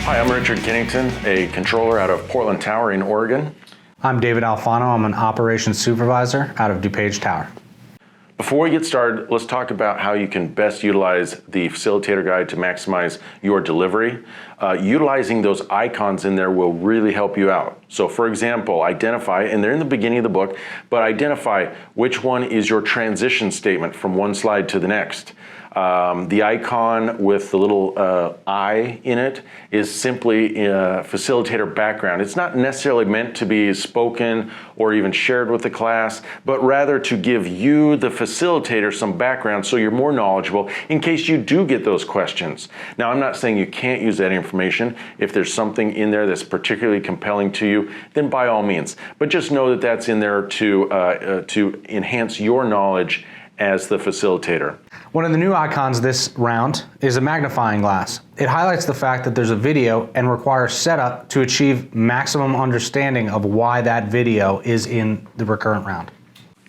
Hi, I'm Richard Kennington, a controller out of Portland Tower in Oregon. I'm David Alfano. I'm an operations supervisor out of DuPage Tower. Before we get started, let's talk about how you can best utilize the facilitator guide to maximize your delivery. Utilizing those icons in there will really help you out. So for example, identify, and they're in the beginning of the book, but identify which one is your transition statement from one slide to the next. The icon with the little I in it is simply a facilitator background. It's not necessarily meant to be spoken or even shared with the class, but rather to give you, the facilitator, some background so you're more knowledgeable in case you do get those questions. Now, I'm not saying you can't use that information. If there's something in there that's particularly compelling to you, then by all means. But just know that that's in there to enhance your knowledge as the facilitator. One of the new icons this round is a magnifying glass. It highlights the fact that there's a video and requires setup to achieve maximum understanding of why that video is in the recurrent round.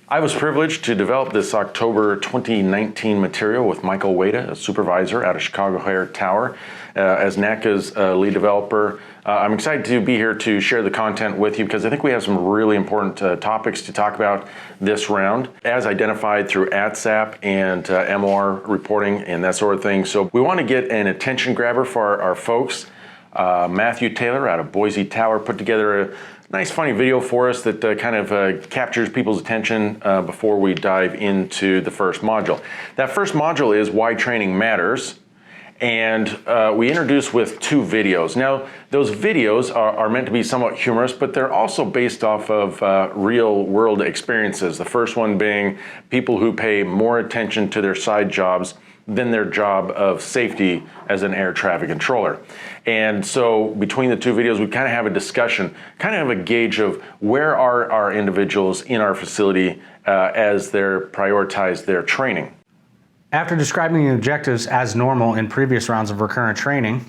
I was privileged to develop this October 2019 material with Michael Wada, a supervisor out of Chicago Tower, as NACA's lead developer. I'm excited to be here to share the content with you because I think we have some really important topics to talk about this round, as identified through ATSAP and MOR reporting and that sort of thing. So we want to get an attention grabber for our folks. Matthew Taylor out of Boise Tower put together a nice funny video for us that kind of captures people's attention before we dive into the first module. That first module is why training matters, and we introduce with two videos. Now, those videos are meant to be somewhat humorous, but they're also based off of real world experiences. The first one being people who pay more attention to their side jobs than their job of safety as an air traffic controller. And so between the two videos, we kind of have a discussion, kind of have a gauge of where are our individuals in our facility as they prioritize their training. After describing the objectives as normal in previous rounds of recurrent training,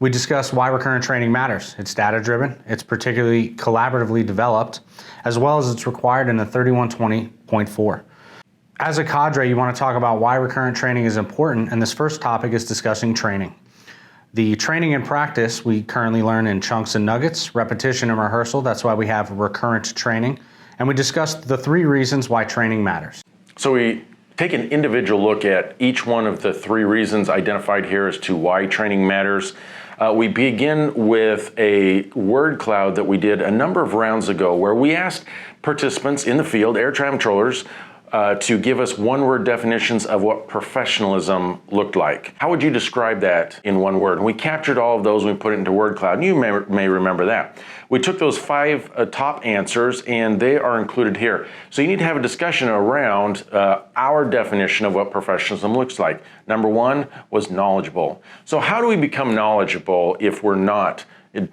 we discussed why recurrent training matters. It's data-driven, it's particularly collaboratively developed, as well as it's required in the 3120.4. As a cadre, you want to talk about why recurrent training is important, and this first topic is discussing training. The training and practice we currently learn in chunks and nuggets, repetition and rehearsal. That's why we have recurrent training. And we discussed the 3 reasons why training matters. So we take an individual look at each one of the 3 reasons identified here as to why training matters. We begin with a word cloud that we did a number of rounds ago where we asked participants in the field, air traffic controllers, to give us one-word definitions of what professionalism looked like. How would you describe that in one word? And we captured all of those and we put it into word cloud, and you may remember that. We took those 5 top answers and they are included here. So you need to have a discussion around our definition of what professionalism looks like. Number 1 was knowledgeable. So how do we become knowledgeable if we're not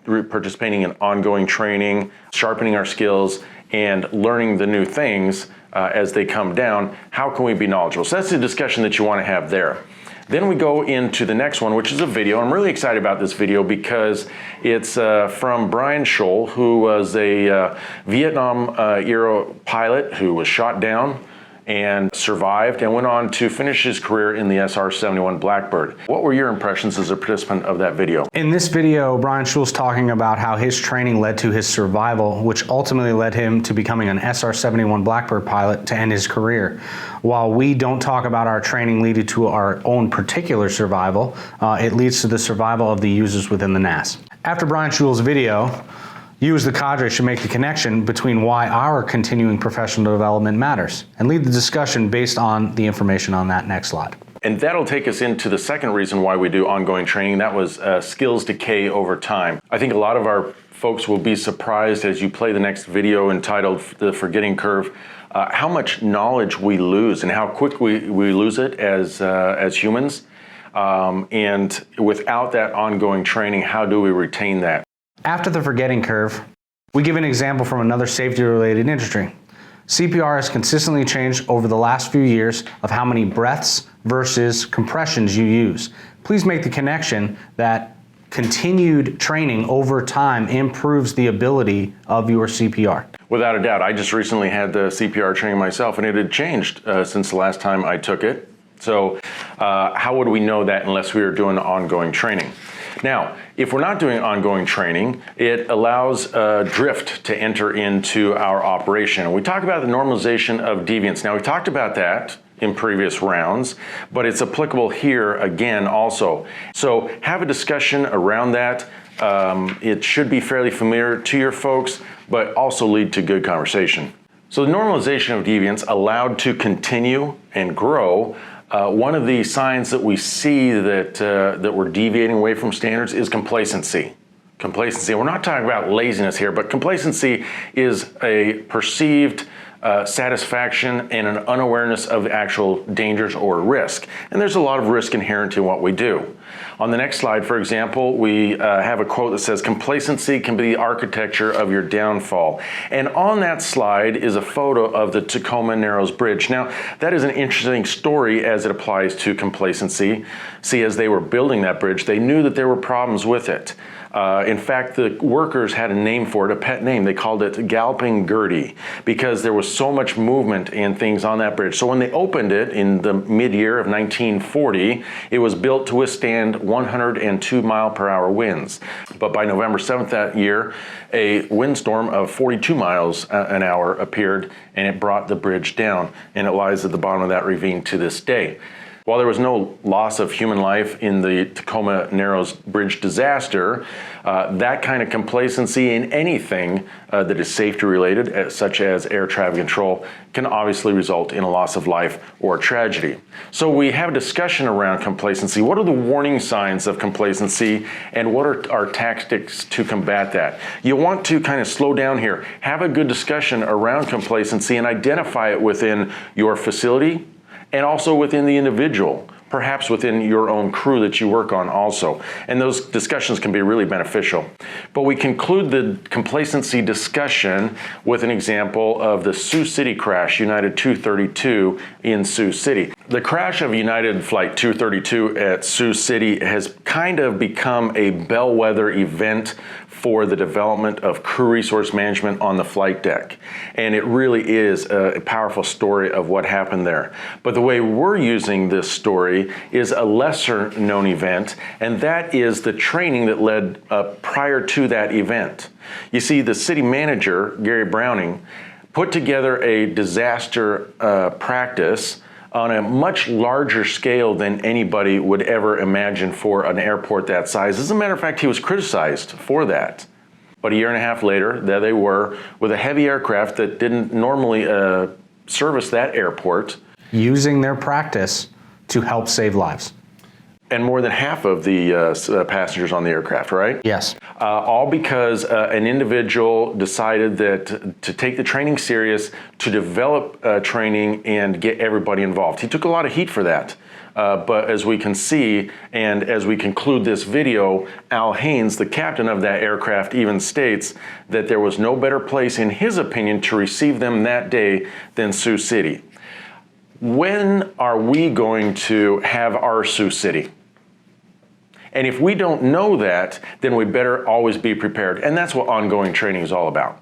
participating in ongoing training, sharpening our skills, and learning the new things as they come down? How can we be knowledgeable? So that's the discussion that you want to have there. Then we go into the next one, which is a video. I'm really excited about this video because it's from Brian Scholl, who was a Vietnam era pilot who was shot down and survived and went on to finish his career in the SR-71 Blackbird. What were your impressions as a participant of that video? In this video, Brian Scholl's talking about how his training led to his survival, which ultimately led him to becoming an SR-71 Blackbird pilot to end his career. While we don't talk about our training leading to our own particular survival, it leads to the survival of the users within the NAS. After Brian Scholl's video, you as the cadre should make the connection between why our continuing professional development matters and lead the discussion based on the information on that next slide. And that'll take us into the second reason why we do ongoing training. That was skills decay over time. I think a lot of our folks will be surprised as you play the next video entitled The Forgetting Curve, how much knowledge we lose and how quick we lose it as humans. And without that ongoing training, how do we retain that? After the forgetting curve, we give an example from another safety-related industry. CPR has consistently changed over the last few years of how many breaths versus compressions you use. Please make the connection that continued training over time improves the ability of your CPR. Without a doubt. I just recently had the CPR training myself, and it had changed since the last time I took it. So how would we know that unless we were doing ongoing training? Now, if we're not doing ongoing training, it allows drift to enter into our operation. We talk about the normalization of deviance. Now, we talked about that in previous rounds, but it's applicable here again also. So have a discussion around that. It should be fairly familiar to your folks, but also lead to good conversation. So the normalization of deviance allowed to continue and grow. One of the signs that we see that we're deviating away from standards is complacency. Complacency. We're not talking about laziness here, but complacency is a perceived satisfaction and an unawareness of actual dangers or risk. And there's a lot of risk inherent in what we do. On the next slide, for example, we have a quote that says, "Complacency can be the architecture of your downfall." And on that slide is a photo of the Tacoma Narrows Bridge. Now, that is an interesting story as it applies to complacency. See, as they were building that bridge, they knew that there were problems with it. In fact, the workers had a name for it, a pet name. They called it Galloping Gertie, because there was so much movement and things on that bridge. So when they opened it in the mid-year of 1940, it was built to withstand 102 mile per hour winds. But by November 7th that year, a windstorm of 42 miles an hour appeared, and it brought the bridge down, and it lies at the bottom of that ravine to this day. While there was no loss of human life in the Tacoma Narrows Bridge disaster, that kind of complacency in anything that is safety related, such as air traffic control, can obviously result in a loss of life or tragedy. So we have a discussion around complacency. What are the warning signs of complacency, and what are our tactics to combat that? You want to kind of slow down here, have a good discussion around complacency, and identify it within your facility, and also within the individual, perhaps within your own crew that you work on also. And those discussions can be really beneficial. But we conclude the complacency discussion with an example of the Sioux City crash, United 232 in Sioux City. The crash of United Flight 232 at Sioux City has kind of become a bellwether event for the development of crew resource management on the flight deck. And it really is a powerful story of what happened there. But the way we're using this story is a lesser known event, and that is the training that led prior to that event. You see, the city manager, Gary Browning, put together a disaster practice on a much larger scale than anybody would ever imagine for an airport that size. As a matter of fact, he was criticized for that. But a year and a half later, there they were with a heavy aircraft that didn't normally service that airport. Using their practice to help save lives. And more than half of the passengers on the aircraft, right? Yes. All because an individual decided that to take the training serious, to develop training and get everybody involved. He took a lot of heat for that. But as we can see, and as we conclude this video, Al Haynes, the captain of that aircraft, even states that there was no better place, in his opinion, to receive them that day than Sioux City. When are we going to have our Sioux City? And if we don't know that, then we better always be prepared. And that's what ongoing training is all about.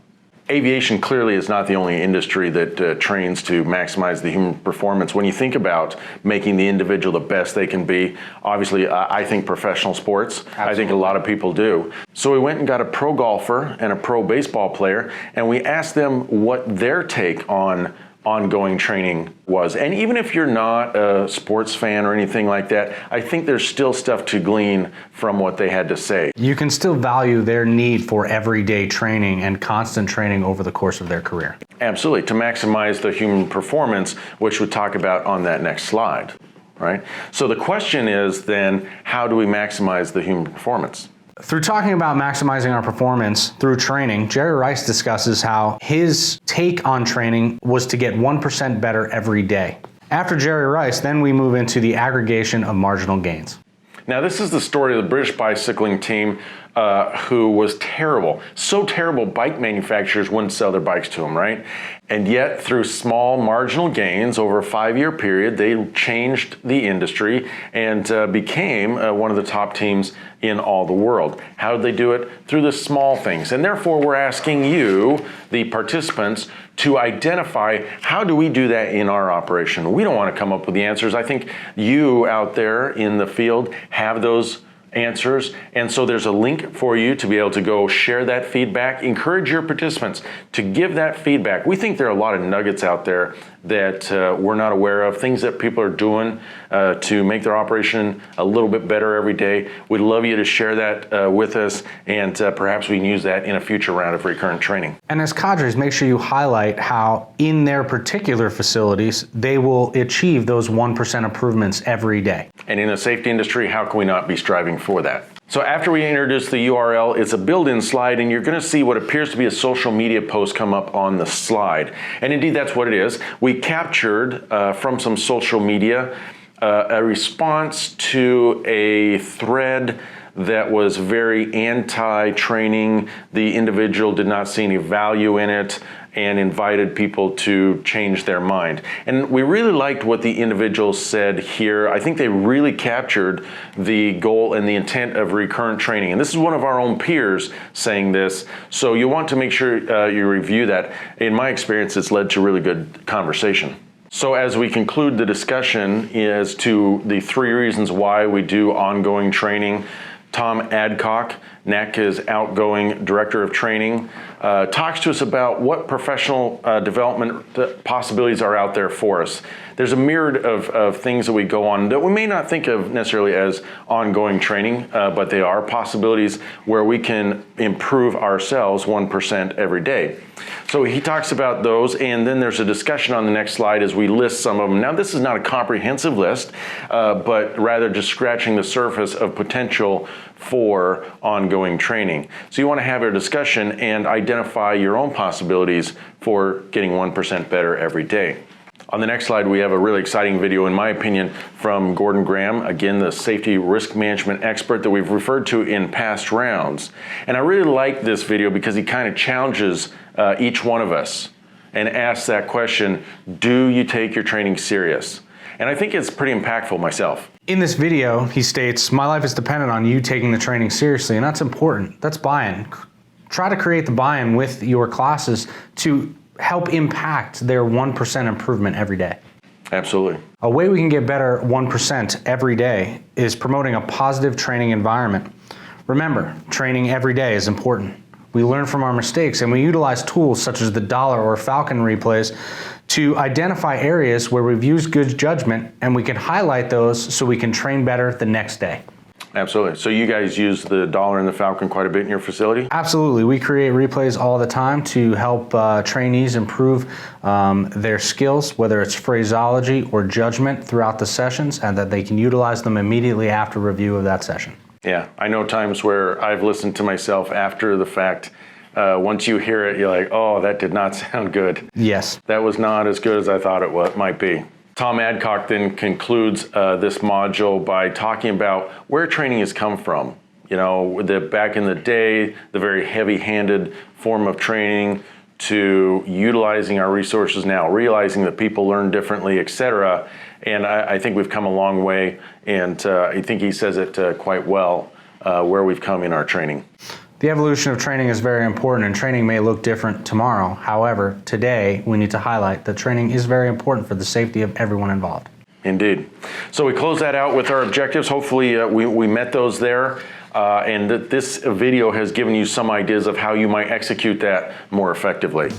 Aviation clearly is not the only industry that trains to maximize the human performance. When you think about making the individual the best they can be, obviously I think professional sports. Absolutely. I think a lot of people do. So we went and got a pro golfer and a pro baseball player, and we asked them what their take on ongoing training was. And even if you're not a sports fan or anything like that, I think there's still stuff to glean from what they had to say. You can still value their need for everyday training and constant training over the course of their career. Absolutely, to maximize the human performance, which we'll talk about on that next slide, right? So the question is then, how do we maximize the human performance? Through talking about maximizing our performance through training, Jerry Rice discusses how his take on training was to get 1% better every day. After Jerry Rice, then we move into the aggregation of marginal gains. Now, this is the story of the British bicycling team who was terrible. So terrible, bike manufacturers wouldn't sell their bikes to them, right? And yet, through small marginal gains over a 5-year period, they changed the industry and became one of the top teams in all the world. How did they do it? Through the small things. And therefore, we're asking you, the participants, to identify how do we do that in our operation. We don't want to come up with the answers. I think you out there in the field have those answers. And so there's a link for you to be able to go share that feedback. Encourage your participants to give that feedback. We think there are a lot of nuggets out there that we're not aware of, things that people are doing to make their operation a little bit better every day. We'd love you to share that with us, and perhaps we can use that in a future round of recurrent training. And as cadres, make sure you highlight how in their particular facilities, they will achieve those 1% improvements every day. And in the safety industry, how can we not be striving for that? So after we introduce the URL, it's a built-in slide, and you're going to see what appears to be a social media post come up on the slide. And indeed, that's what it is. We captured from some social media a response to a thread that was very anti-training. The individual did not see any value in it and invited people to change their mind. And we really liked what the individual said here. I think they really captured the goal and the intent of recurrent training. And this is one of our own peers saying this, so you want to make sure you review that. In my experience, it's led to really good conversation. So as we conclude the discussion as to the 3 reasons why we do ongoing training, Tom Adcock, NACA's outgoing Director of Training, talks to us about what professional development possibilities are out there for us. There's a myriad of things that we go on that we may not think of necessarily as ongoing training, but they are possibilities where we can improve ourselves 1% every day. So he talks about those, and then there's a discussion on the next slide as we list some of them. Now, this is not a comprehensive list, but rather just scratching the surface of potential for ongoing training. So you want to have a discussion and identify your own possibilities for getting 1% better every day. On the next slide, we have a really exciting video, in my opinion, from Gordon Graham, again, the safety risk management expert that we've referred to in past rounds. And I really like this video because he kind of challenges each one of us and asks that question, do you take your training serious? And I think it's pretty impactful myself. In this video, he states, my life is dependent on you taking the training seriously, and that's important. That's buy-in. Try to create the buy-in with your classes to help impact their 1% improvement every day. Absolutely. A way we can get better 1% every day is promoting a positive training environment. Remember, training every day is important. We learn from our mistakes, and we utilize tools such as the Dollar or Falcon replays to identify areas where we've used good judgment, and we can highlight those so we can train better the next day. Absolutely. So you guys use the Dollar and the Falcon quite a bit in your facility? Absolutely. We create replays all the time to help trainees improve their skills, whether it's phraseology or judgment throughout the sessions, and that they can utilize them immediately after review of that session. Yeah, I know times where I've listened to myself after the fact. Once you hear it, you're like, oh, that did not sound good. Yes. That was not as good as I thought it might be. Tom Adcock then concludes this module by talking about where training has come from. You know, back in the day, the very heavy-handed form of training, to utilizing our resources now, realizing that people learn differently, etc. And I think we've come a long way, and I think he says it quite well, where we've come in our training. The evolution of training is very important, and training may look different tomorrow. However, today we need to highlight that training is very important for the safety of everyone involved. Indeed. So we close that out with our objectives. Hopefully we met those there, and that this video has given you some ideas of how you might execute that more effectively.